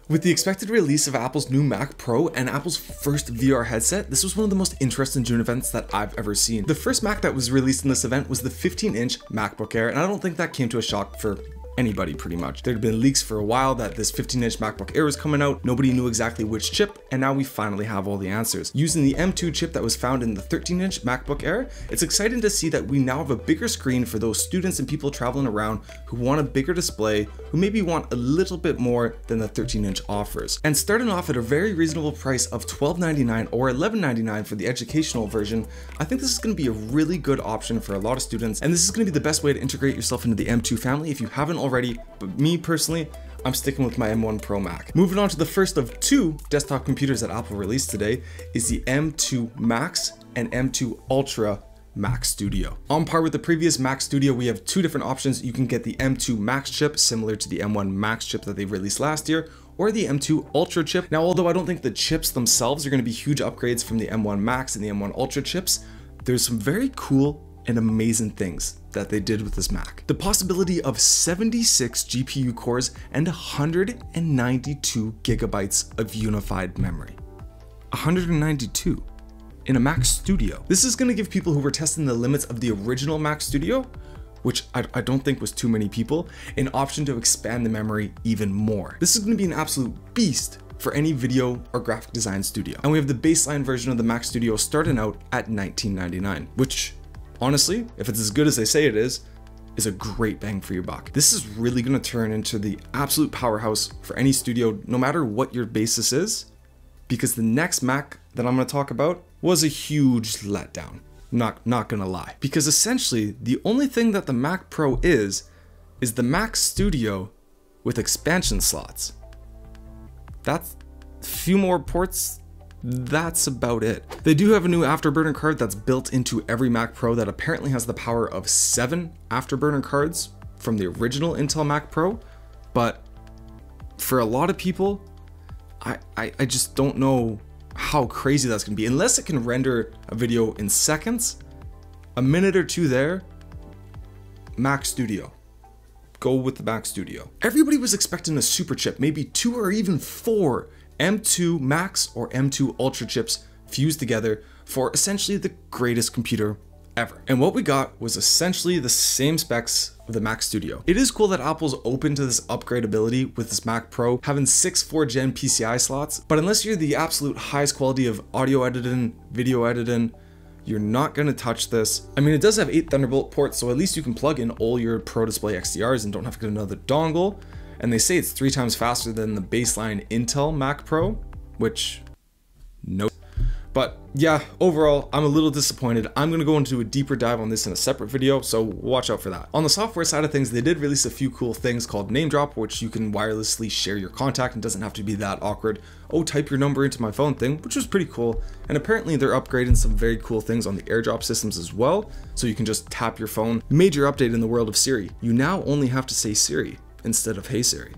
With the expected release of Apple's new Mac Pro and Apple's first VR headset, this was one of the most interesting June events that I've ever seen. The first Mac that was released in this event was the 15-inch MacBook Air, and I don't think that came to a shock for anybody pretty much. There had been leaks for a while that this 15-inch MacBook Air was coming out. Nobody knew exactly which chip, and now we finally have all the answers. Using the M2 chip that was found in the 13-inch MacBook Air, it's exciting to see that we now have a bigger screen for those students and people traveling around who want a bigger display, who maybe want a little bit more than the 13-inch offers. And starting off at a very reasonable price of $12.99 or $11.99 for the educational version, I think this is going to be a really good option for a lot of students, and this is going to be the best way to integrate yourself into the M2 family if you haven't already, but me personally, I'm sticking with my M1 Pro Mac. Moving on to the first of two desktop computers that Apple released today is the M2 Max and M2 Ultra Mac Studio. On par with the previous Mac Studio, we have two different options. You can get the M2 Max chip, similar to the M1 Max chip that they released last year, or the M2 Ultra chip. Now, although I don't think the chips themselves are going to be huge upgrades from the M1 Max and the M1 Ultra chips, there's some very cool and amazing things that they did with this Mac. The possibility of 76 GPU cores and 192 gigabytes of unified memory. 192 in a Mac Studio. This is going to give people who were testing the limits of the original Mac Studio, which I don't think was too many people, an option to expand the memory even more. This is going to be an absolute beast for any video or graphic design studio. And we have the baseline version of the Mac Studio starting out at $19.99, which honestly, if it's as good as they say it is a great bang for your buck. This is really going to turn into the absolute powerhouse for any studio, no matter what your basis is, because the next Mac that I'm going to talk about was a huge letdown. Not gonna lie. Because essentially, the only thing that the Mac Pro is the Mac Studio with expansion slots. That's a few more ports. That's about it. They do have a new Afterburner card that's built into every Mac Pro that apparently has the power of 7 Afterburner cards from the original Intel Mac Pro, but for a lot of people, I just don't know how crazy that's gonna be. Unless it can render a video in seconds, a minute or two there, Mac Studio. Go with the Mac Studio. Everybody was expecting a super chip, maybe 2 or even 4 M2 Max or M2 Ultra chips fused together for essentially the greatest computer ever. And what we got was essentially the same specs of the Mac Studio. It is cool that Apple's open to this upgradability with this Mac Pro having 6 4th Gen PCI slots, but unless you're the absolute highest quality of audio editing, video editing, you're not gonna touch this. I mean, it does have 8 Thunderbolt ports, so at least you can plug in all your Pro Display XDRs and don't have to get another dongle. And they say it's 3 times faster than the baseline Intel Mac Pro, which, no. But yeah, overall, I'm a little disappointed. I'm gonna go into a deeper dive on this in a separate video, so watch out for that. On the software side of things, they did release a few cool things called NameDrop, which you can wirelessly share your contact and doesn't have to be that awkward. Oh, type your number into my phone thing, which was pretty cool. And apparently they're upgrading some very cool things on the AirDrop systems as well, so you can just tap your phone. Major update in the world of Siri. You now only have to say Siri instead of Hey Siri.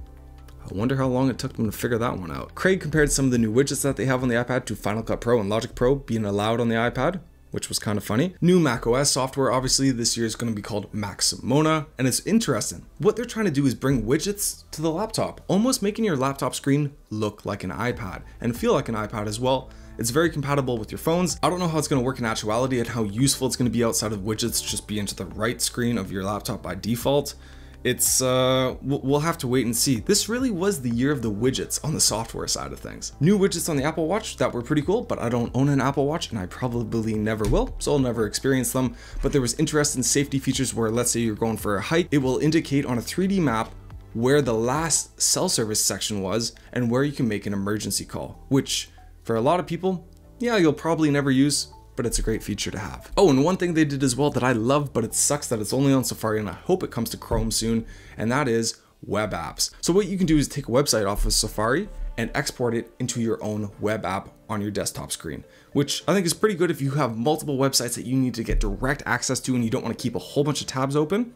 I wonder how long it took them to figure that one out. Craig compared some of the new widgets that they have on the iPad to Final Cut Pro and Logic Pro being allowed on the iPad, which was kind of funny. New macOS software, obviously this year is going to be called Mac Sonoma, and it's interesting. What they're trying to do is bring widgets to the laptop, almost making your laptop screen look like an iPad and feel like an iPad as well. It's very compatible with your phones. I don't know how it's going to work in actuality and how useful it's going to be outside of widgets just being to the right screen of your laptop by default. It's, we'll have to wait and see. This really was the year of the widgets on the software side of things. New widgets on the Apple Watch that were pretty cool, but I don't own an Apple Watch and I probably never will, so I'll never experience them. But there was interesting safety features where, let's say you're going for a hike, it will indicate on a 3D map where the last cell service section was and where you can make an emergency call, which for a lot of people, yeah, you'll probably never use, but it's a great feature to have. Oh, and one thing they did as well that I love, but it sucks that it's only on Safari, and I hope it comes to Chrome soon, and that is web apps. So what you can do is take a website off of Safari and export it into your own web app on your desktop screen, which I think is pretty good if you have multiple websites that you need to get direct access to and you don't want to keep a whole bunch of tabs open.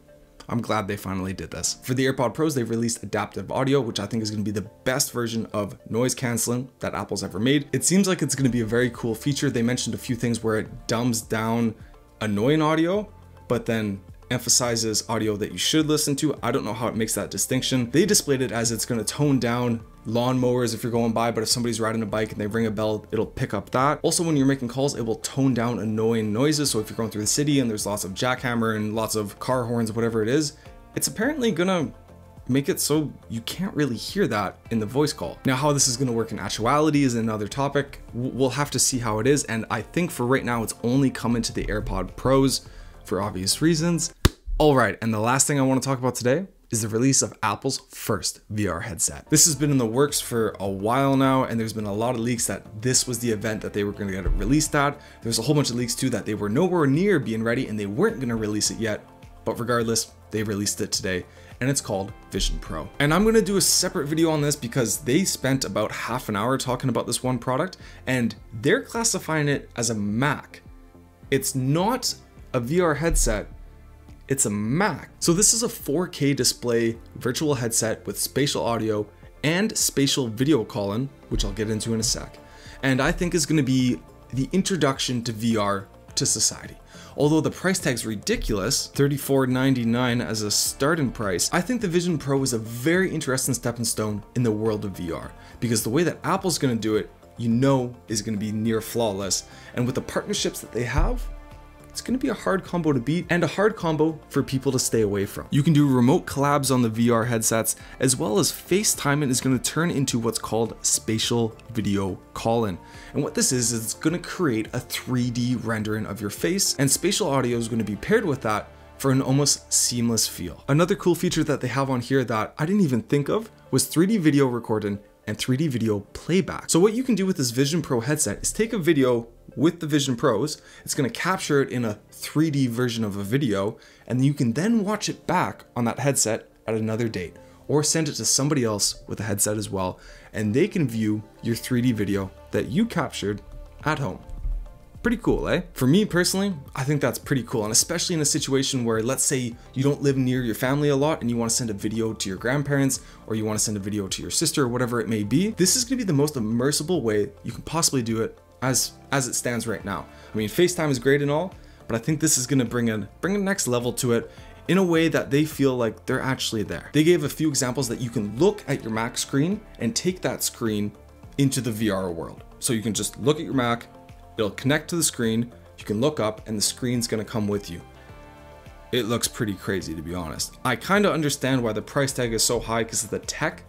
I'm glad they finally did this. For the AirPods Pros, they've released adaptive audio, which I think is going to be the best version of noise canceling that Apple's ever made. It seems like it's going to be a very cool feature. They mentioned a few things where it dumbs down annoying audio, but then emphasizes audio that you should listen to. I don't know how it makes that distinction. They displayed it as it's going to tone down lawnmowers if you're going by, but if somebody's riding a bike and they ring a bell, it'll pick up that. Also, when you're making calls, it will tone down annoying noises. So if you're going through the city and there's lots of jackhammer and lots of car horns, whatever it is, it's apparently gonna make it so you can't really hear that in the voice call. Now, how this is going to work in actuality is another topic. We'll have to see how it is, and I think for right now it's only coming to the AirPod Pros for obvious reasons. All right, and the last thing I want to talk about today is the release of Apple's first VR headset. This has been in the works for a while now, and there's been a lot of leaks that this was the event that they were going to get it released at. There's a whole bunch of leaks too that they were nowhere near being ready and they weren't going to release it yet, but regardless, they released it today. And it's called Vision Pro. And I'm gonna do a separate video on this because they spent about half an hour talking about this one product and they're classifying it as a Mac. It's not a VR headset, it's a Mac. So this is a 4K display virtual headset with spatial audio and spatial video calling, which I'll get into in a sec. And I think is gonna be the introduction to VR to society. Although the price tag's ridiculous, $34.99 as a starting price, I think the Vision Pro is a very interesting stepping stone in the world of VR, because the way that Apple's gonna do it, you know, is gonna be near flawless. And with the partnerships that they have, it's gonna be a hard combo to beat and a hard combo for people to stay away from. You can do remote collabs on the VR headsets, as well as FaceTime is gonna turn into what's called spatial video calling. And what this is it's gonna create a 3D rendering of your face, and spatial audio is gonna be paired with that for an almost seamless feel. Another cool feature that they have on here that I didn't even think of was 3D video recording and 3D video playback. So what you can do with this Vision Pro headset is take a video with the Vision Pros, it's gonna capture it in a 3D version of a video, and you can then watch it back on that headset at another date, or send it to somebody else with a headset as well, and they can view your 3D video that you captured at home. Pretty cool, eh? For me personally, I think that's pretty cool, and especially in a situation where, let's say you don't live near your family a lot and you want to send a video to your grandparents, or you want to send a video to your sister, or whatever it may be. This is going to be the most immersible way you can possibly do it as it stands right now. I mean, FaceTime is great and all, but I think this is going to bring a next level to it in a way that they feel like they're actually there. They gave a few examples that you can look at your Mac screen and take that screen into the VR world. So you can just look at your Mac, it'll connect to the screen, you can look up, and the screen's gonna come with you. It looks pretty crazy, to be honest. I kind of understand why the price tag is so high, because the tech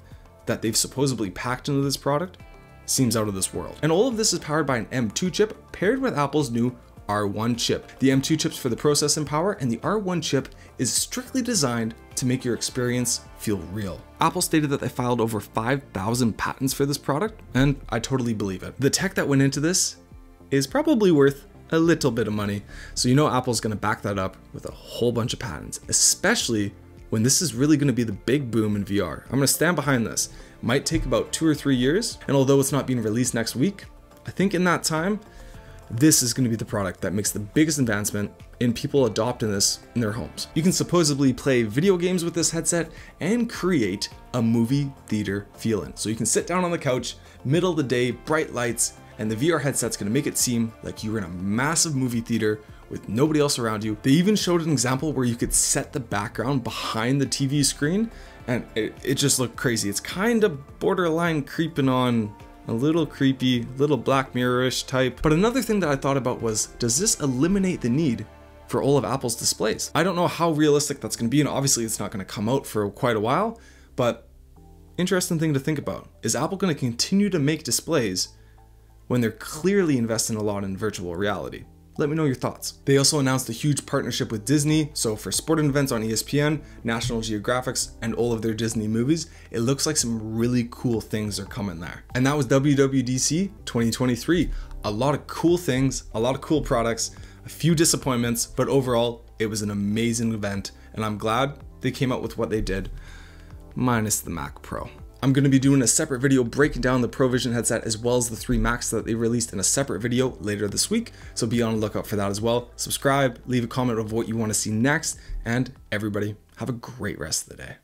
that they've supposedly packed into this product seems out of this world. And all of this is powered by an M2 chip paired with Apple's new R1 chip. The M2 chip's for the processing power, and the R1 chip is strictly designed to make your experience feel real. Apple stated that they filed over 5,000 patents for this product, and I totally believe it. The tech that went into this is probably worth a little bit of money, so you know Apple's gonna back that up with a whole bunch of patents, especially when this is really gonna be the big boom in VR. I'm gonna stand behind this. It might take about 2 or 3 years, and although it's not being released next week, I think in that time, this is gonna be the product that makes the biggest advancement in people adopting this in their homes. You can supposedly play video games with this headset and create a movie theater feeling. So you can sit down on the couch, middle of the day, bright lights, and the VR headset's gonna make it seem like you were in a massive movie theater with nobody else around you. They even showed an example where you could set the background behind the TV screen, and it just looked crazy. It's kind of borderline creeping on a little creepy, little Black Mirror-ish type. But another thing that I thought about was, does this eliminate the need for all of Apple's displays? I don't know how realistic that's gonna be, and obviously it's not gonna come out for quite a while, but interesting thing to think about. Is Apple gonna continue to make displays when they're clearly investing a lot in virtual reality? Let me know your thoughts. They also announced a huge partnership with Disney, so for sporting events on ESPN, National Geographic, and all of their Disney movies, it looks like some really cool things are coming there. And that was WWDC 2023. A lot of cool things, a lot of cool products, a few disappointments, but overall, it was an amazing event, and I'm glad they came out with what they did, minus the Mac Pro. I'm going to be doing a separate video breaking down the Pro Vision headset as well as the 3 Macs that they released in a separate video later this week, so be on the lookout for that as well. Subscribe, leave a comment of what you want to see next, and everybody have a great rest of the day.